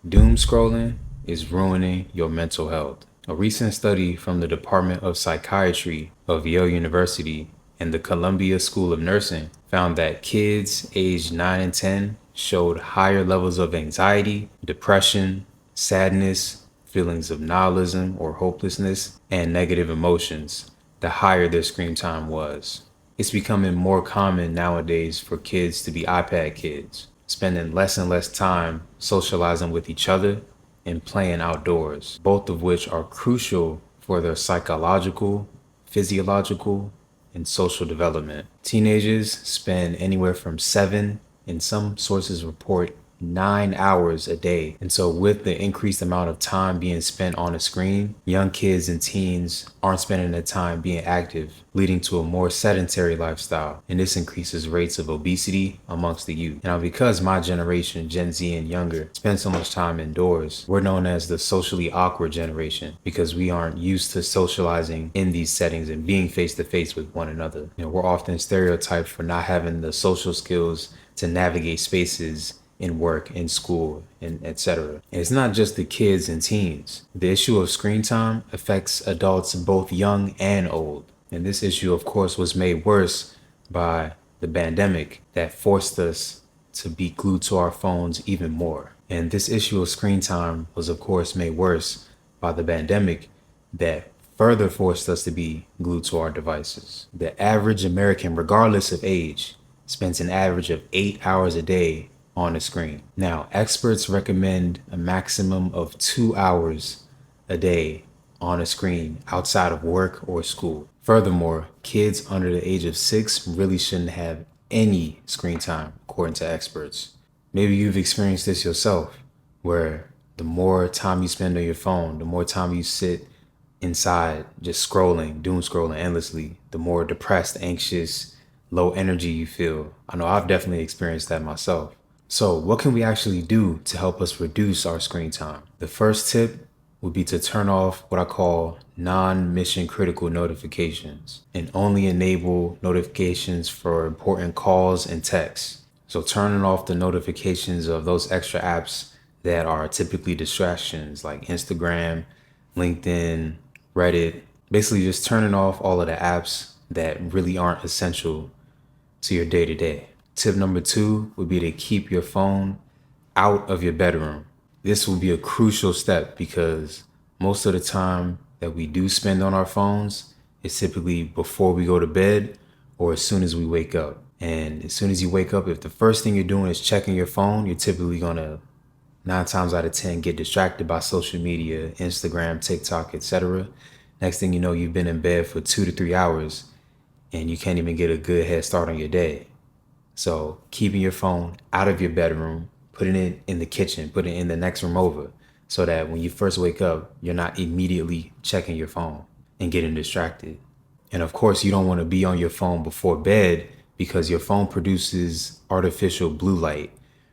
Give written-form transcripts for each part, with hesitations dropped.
Doom scrolling is ruining your mental health. A recent study from the Department of Psychiatry of Yale University and the Columbia School of Nursing found that kids aged 9 and 10 showed higher levels of anxiety, depression, sadness, feelings of nihilism or hopelessness, and negative emotions the higher their screen time was. It's becoming more common nowadays for kids to be iPad kids, spending less and less time socializing with each other and playing outdoors, both of which are crucial for their psychological, physiological, and social development. Teenagers spend anywhere from 7, and some sources report 9 hours a day. And so with the increased amount of time being spent on a screen, young kids and teens aren't spending their time being active, leading to a more sedentary lifestyle. And this increases rates of obesity amongst the youth. Now, because my generation, Gen Z and younger, spend so much time indoors, we're known as the socially awkward generation because we aren't used to socializing in these settings and being face to face with one another. We're often stereotyped for not having the social skills to navigate spaces in work, in school, and etc. And it's not just the kids and teens. The issue of screen time affects adults both young and old. And this issue, of course, was made worse by the pandemic that forced us to be glued to our phones even more. And this issue of screen time was, of course, made worse by the pandemic that further forced us to be glued to our devices. The average American, regardless of age, spends an average of 8 hours a day on a screen. Now, experts recommend a maximum of 2 hours a day on a screen outside of work or school. Furthermore, kids under the age of 6 really shouldn't have any screen time, according to experts. Maybe you've experienced this yourself, where the more time you spend on your phone, the more time you sit inside just scrolling, doom scrolling endlessly, the more depressed, anxious, low energy you feel. I know I've definitely experienced that myself. So what can we actually do to help us reduce our screen time? The first tip would be to turn off what I call non-mission critical notifications and only enable notifications for important calls and texts. So turning off the notifications of those extra apps that are typically distractions like Instagram, LinkedIn, Reddit, basically just turning off all of the apps that really aren't essential to your day-to-day. Tip number 2 would be to keep your phone out of your bedroom. This will be a crucial step because most of the time that we do spend on our phones is typically before we go to bed or as soon as we wake up. And as soon as you wake up, if the first thing you're doing is checking your phone, you're typically gonna 9 times out of 10 get distracted by social media, Instagram, TikTok, etc. Next thing you know, you've been in bed for 2 to 3 hours and you can't even get a good head start on your day. So keeping your phone out of your bedroom, putting it in the kitchen, putting it in the next room over, so that when you first wake up, you're not immediately checking your phone and getting distracted. And of course, you don't want to be on your phone before bed because your phone produces artificial blue light,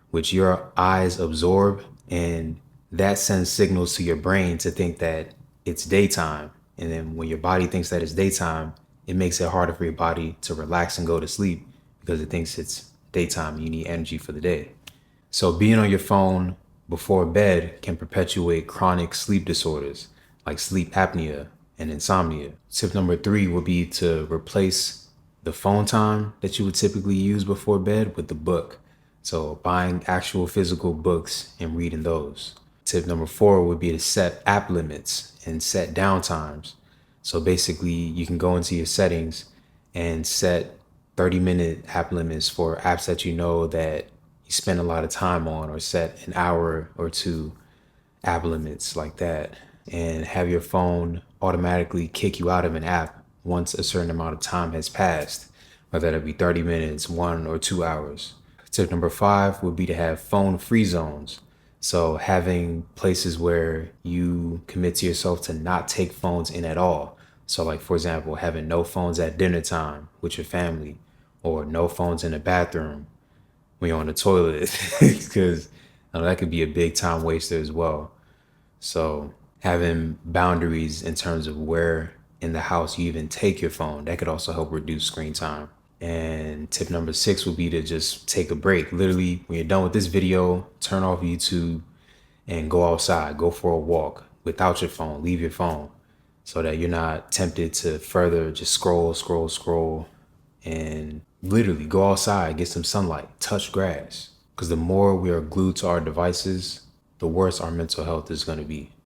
which your eyes absorb, and that sends signals to your brain to think that it's daytime. And then when your body thinks that it's daytime, it makes it harder for your body to relax and go to sleep because it thinks it's daytime. You need energy for the day. So being on your phone before bed can perpetuate chronic sleep disorders like sleep apnea and insomnia. Tip number 3 would be to replace the phone time that you would typically use before bed with the book. So buying actual physical books and reading those. Tip number 4 would be to set app limits and set down times. So basically you can go into your settings and set 30-minute app limits for apps that you know that you spend a lot of time on, or set an hour or 2 app limits like that, and have your phone automatically kick you out of an app once a certain amount of time has passed, whether that be 30 minutes, 1 or 2 hours. Tip number 5 would be to have phone free zones. So having places where you commit to yourself to not take phones in at all. So like, for example, having no phones at dinner time with your family, or no phones in the bathroom when you're on the toilet, because that could be a big time waster as well. So having boundaries in terms of where in the house you even take your phone, that could also help reduce screen time. And tip number 6 would be to just take a break. Literally, when you're done with this video, turn off YouTube and go outside, go for a walk without your phone, leave your phone so that you're not tempted to further just scroll, and literally go outside, get some sunlight, touch grass. Because the more we are glued to our devices, the worse our mental health is going to be.